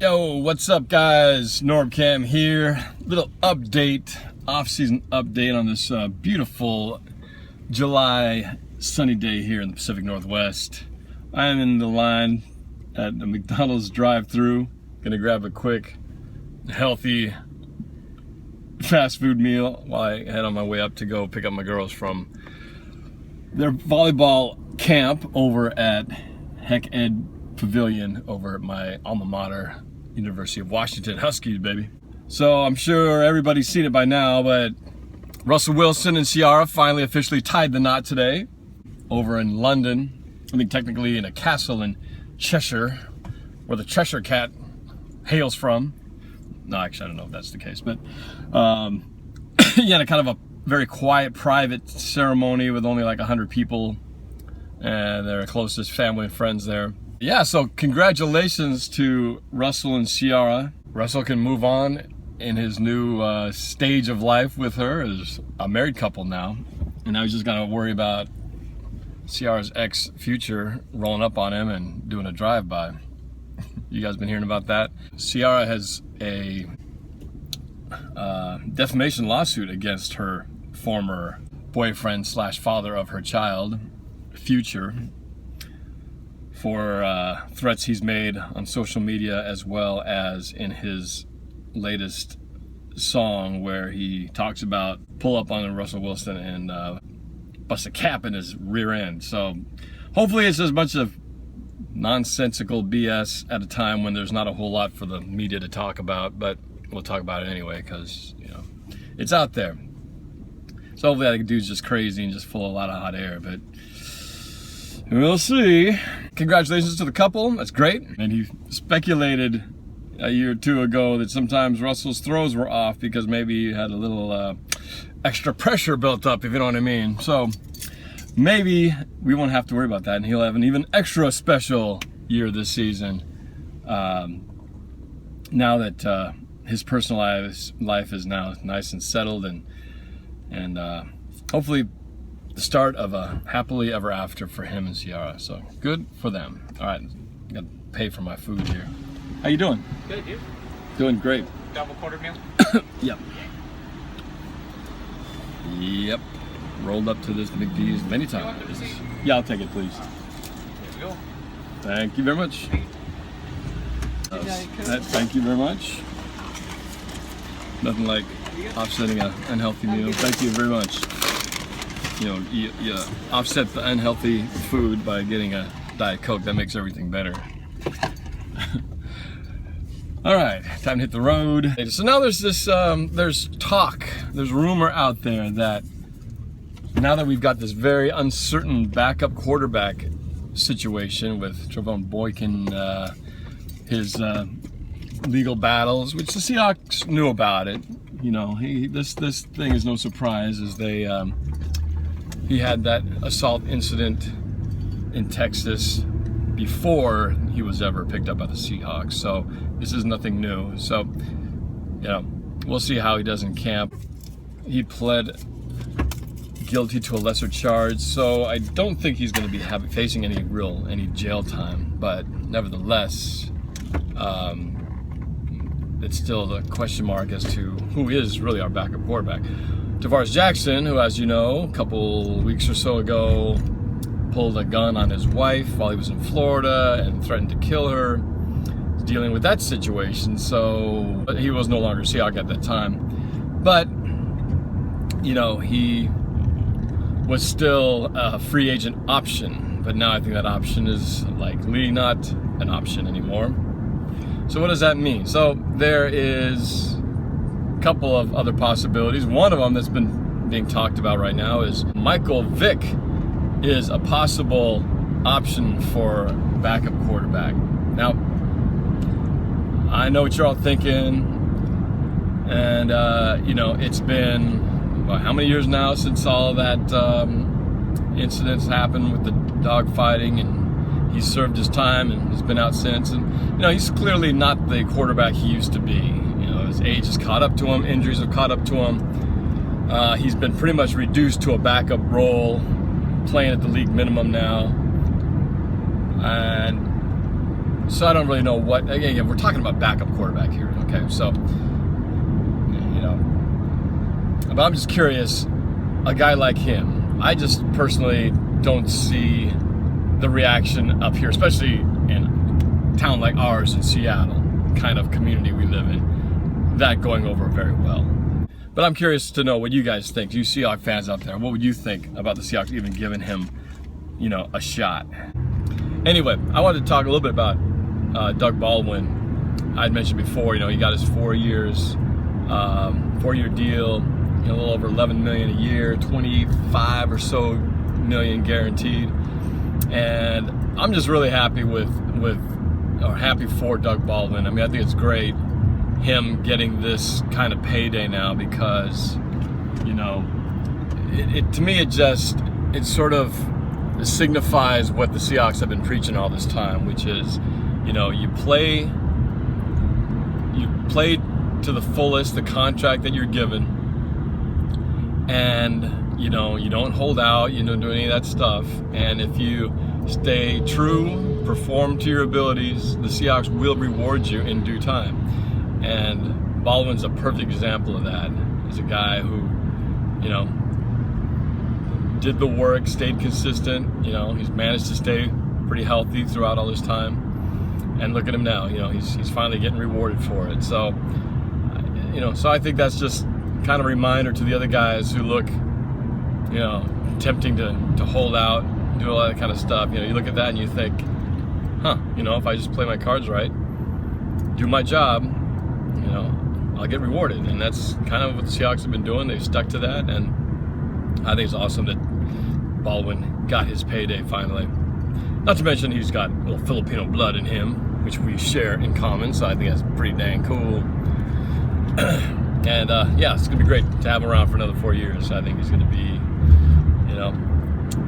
Yo, what's up guys? NorbCam here. Little update, off-season update on this beautiful July sunny day here in the Pacific Northwest. I am in the line at the McDonald's drive-thru. Gonna grab a quick, healthy fast food meal while I head on my way up to go pick up my girls from their volleyball camp over at Heck Ed Pavilion over at my alma mater, University of Washington Huskies, baby. So I'm sure everybody's seen it by now, but Russell Wilson and Ciara finally officially tied the knot today over in London. I think technically in a castle in Cheshire, where the Cheshire Cat hails from. No, actually I don't know if that's the case, but yeah, kind of a very quiet, private ceremony with only like 100 people and their closest family and friends there. Yeah, so congratulations to Russell and Ciara. Russell can move on in his new stage of life with her as a married couple now. And now he's just gonna worry about Ciara's ex-future rolling up on him and doing a drive-by. You guys been hearing about that? Ciara has a defamation lawsuit against her former boyfriend slash father of her child, Future, for threats he's made on social media as well as in his latest song where he talks about pull up on Russell Wilson and bust a cap in his rear end. So hopefully it's as much of nonsensical BS at a time when there's not a whole lot for the media to talk about, but we'll talk about it anyway because, you know, it's out there. So hopefully that dude's just crazy and just full of a lot of hot air, but we'll see. Congratulations to the couple, that's great. And he speculated a year or two ago that sometimes Russell's throws were off because maybe he had a little extra pressure built up, if you know what I mean. So maybe we won't have to worry about that and he'll have an even extra special year this season. Now that his personal life is now nice and settled and hopefully the start of a happily ever after for him and Ciara. So good for them. All right, gotta pay for my food here. How you doing? Good, you? Doing great. Double quarter meal? Yep. Yep. Rolled up to this McD's many times. Yeah, I'll take it, please. There we go. Thank you very much. Thank you very much. Nothing like offsetting an unhealthy meal. Thank you very much. You know, you offset the unhealthy food by getting a Diet Coke. That makes everything better. All right, time to hit the road. So now there's this, there's rumor out there that now that we've got this very uncertain backup quarterback situation with Trevon Boykin, his legal battles, which the Seahawks knew about it. You know, this thing is no surprise as he had that assault incident in Texas before he was ever picked up by the Seahawks. So this is nothing new. So, you know, we'll see how he does in camp. He pled guilty to a lesser charge, so I don't think he's going to be facing any jail time. But nevertheless, it's still a question mark as to who is really our backup quarterback. Tavares Jackson, who, as you know, a couple weeks or so ago pulled a gun on his wife while he was in Florida and threatened to kill her, is dealing with that situation. So he was no longer Seahawk at that time. But, you know, he was still a free agent option. But now I think that option is likely not an option anymore. So what does that mean? So there is a couple of other possibilities. One of them that's been being talked about right now is Vick is a possible option for backup quarterback. Now, I know what you're all thinking, and you know, it's been how many years now since all that incidents happened with the dog fighting, and he's served his time and he's been out since, and you know, he's clearly not the quarterback he used to be. You know, his age has caught up to him, injuries have caught up to him. He's been pretty much reduced to a backup role, playing at the league minimum now. And So I don't really know what. Again, we're talking about backup quarterback here. Okay, so but I'm just curious. A guy like him, I just personally don't see the reaction up here, especially in a town like ours in Seattle, kind of community we live in, that going over very well. But I'm curious to know what you guys think. You Seahawks fans out there, what would you think about the Seahawks even giving him, a shot? Anyway, I wanted to talk a little bit about Doug Baldwin. I'd mentioned before, he got his 4 years, 4-year deal, a little over $11 million a year, 25 or so million guaranteed. And I'm just really happy happy for Doug Baldwin. I mean, I think it's great him getting this kind of payday now because, to me it sort of signifies what the Seahawks have been preaching all this time, which is, you play to the fullest the contract that you're given, and you don't hold out, do any of that stuff, and if you stay true, perform to your abilities, the Seahawks will reward you in due time. And Baldwin's a perfect example of that. He's a guy who, did the work, stayed consistent. He's managed to stay pretty healthy throughout all this time. And look at him now. He's finally getting rewarded for it. So, so I think that's just kind of a reminder to the other guys who look, tempting to hold out, do all that kind of stuff. You look at that and you think, if I just play my cards right, do my job, I'll get rewarded. And that's kind of what the Seahawks have been doing. They've stuck to that, and I think it's awesome that Baldwin got his payday finally. Not to mention he's got a little Filipino blood in him, which we share in common, so I think that's pretty dang cool. And it's going to be great to have him around for another 4 years. I think he's going to be,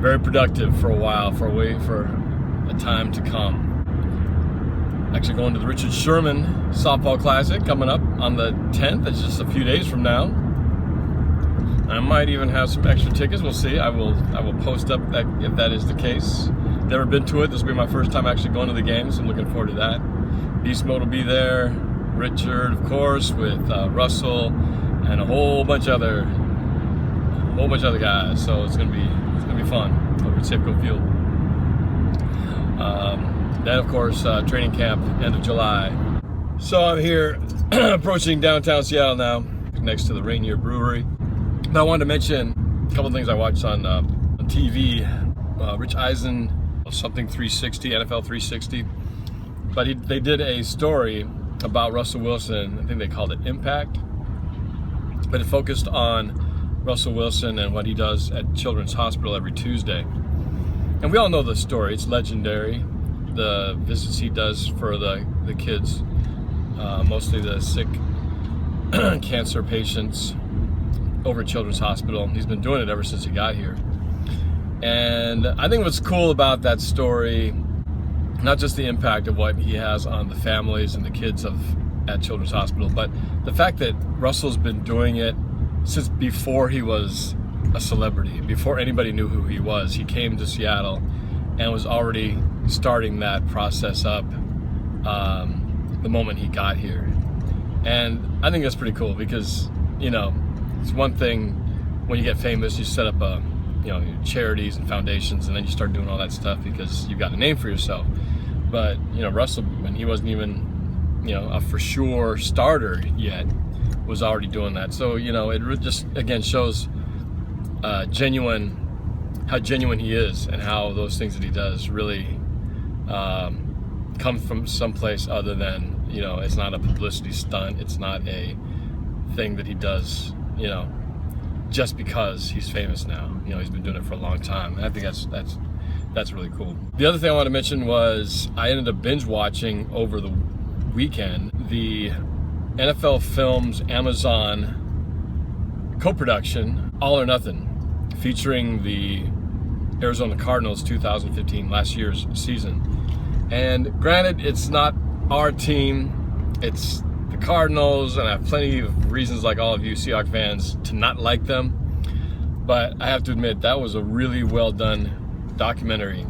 very productive for a while, for a time to come. Actually going to the Richard Sherman Softball Classic coming up on the 10th. That's just a few days from now. I might even have some extra tickets. We'll see. I will post up that if that is the case. Never been to it. This will be my first time actually going to the game, so I'm looking forward to that. Beast Mode will be there. Richard, of course, with Russell and a whole bunch of other guys. So it's gonna be fun over at Safeco Field. Then, of course, training camp end of July. So I'm here approaching downtown Seattle now, next to the Rainier Brewery. But I wanted to mention a couple of things I watched on TV. Rich Eisen, something 360, NFL 360. But they did a story about Russell Wilson. I think they called it Impact. But it focused on Russell Wilson and what he does at Children's Hospital every Tuesday. And we all know the story. It's legendary. The visits he does for the kids, mostly the sick cancer patients over at Children's Hospital. He's been doing it ever since he got here. And I think what's cool about that story, not just the impact of what he has on the families and the kids at Children's Hospital, but the fact that Russell's been doing it since before he was a celebrity, before anybody knew who he was. He came to Seattle and was already starting that process up the moment he got here. And I think that's pretty cool because, it's one thing when you get famous, you set up charities and foundations, and then you start doing all that stuff because you've got a name for yourself. But, Russell, when he wasn't even, a for sure starter yet, was already doing that. So, it just, again, shows how genuine he is and how those things that he does really come from someplace other than, it's not a publicity stunt. It's not a thing that he does, just because he's famous now. He's been doing it for a long time. And I think that's really cool. The other thing I want to mention was I ended up binge watching over the weekend the NFL Films Amazon co-production All or Nothing, featuring the Arizona Cardinals 2015, last year's season. And granted, it's not our team, it's the Cardinals, and I have plenty of reasons, like all of you Seahawks fans, to not like them. But I have to admit, that was a really well done documentary.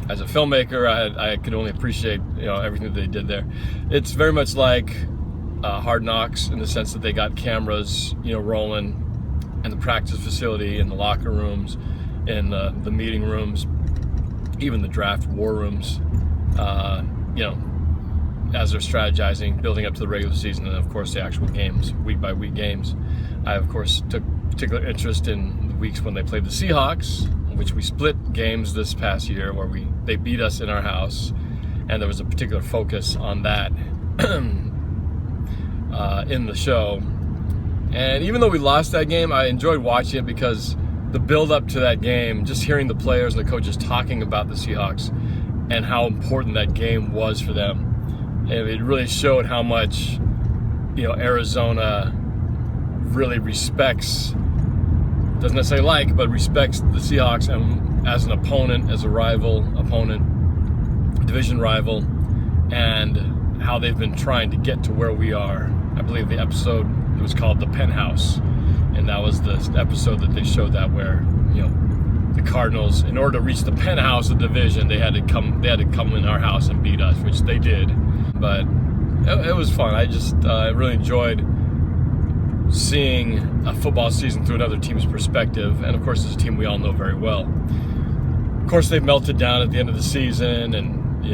as a filmmaker, I could only appreciate everything that they did there. It's very much like Hard Knocks in the sense that they got cameras rolling in the practice facility, in the locker rooms, in the meeting rooms, even the draft war rooms. As they're strategizing, building up to the regular season, and of course the actual games, week by week games. I of course took particular interest in the weeks when they played the Seahawks, which we split games this past year, where they beat us in our house, and there was a particular focus on that in the show. And even though we lost that game, I enjoyed watching it because the build up to that game, just hearing the players and the coaches talking about the Seahawks and how important that game was for them. And it really showed how much Arizona really respects, doesn't necessarily but respects the Seahawks and as an opponent, as a division rival, and how they've been trying to get to where we are. I believe the episode, it was called The Penthouse, and that was the episode that they showed that where the Cardinals, in order to reach the penthouse of the division, they had to come in our house and beat us, which they did. But it was fun. I really enjoyed seeing a football season through another team's perspective, and of course it's a team we all know very well. Of course they've melted down at the end of the season, and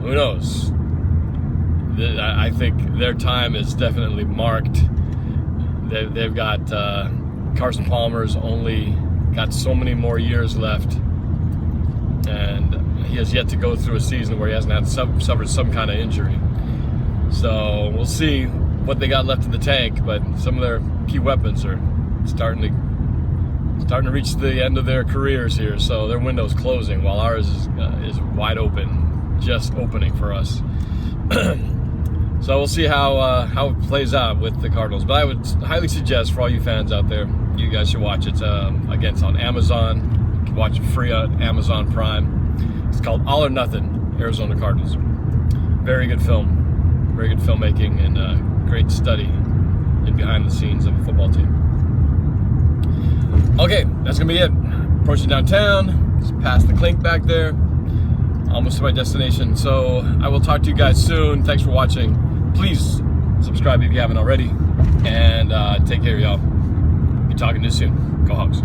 who knows. I think their time is definitely marked. They've got Carson Palmer's only got so many more years left, and he has yet to go through a season where he hasn't suffered some kind of injury. So we'll see what they got left in the tank, but some of their key weapons are starting to reach the end of their careers here. So their window's closing while ours is wide open, just opening for us. So we'll see how it plays out with the Cardinals. But I would highly suggest for all you fans out there, you guys should watch it. Again, it's on Amazon. You can watch it free on Amazon Prime. It's called All or Nothing, Arizona Cardinals. Very good film, very good filmmaking, and great study in behind the scenes of a football team. Okay, that's gonna be it. Approaching downtown, just past the clink back there. Almost to my destination. So I will talk to you guys soon. Thanks for watching. Please subscribe if you haven't already, and take care, y'all. Be talking to you soon. Go Hawks.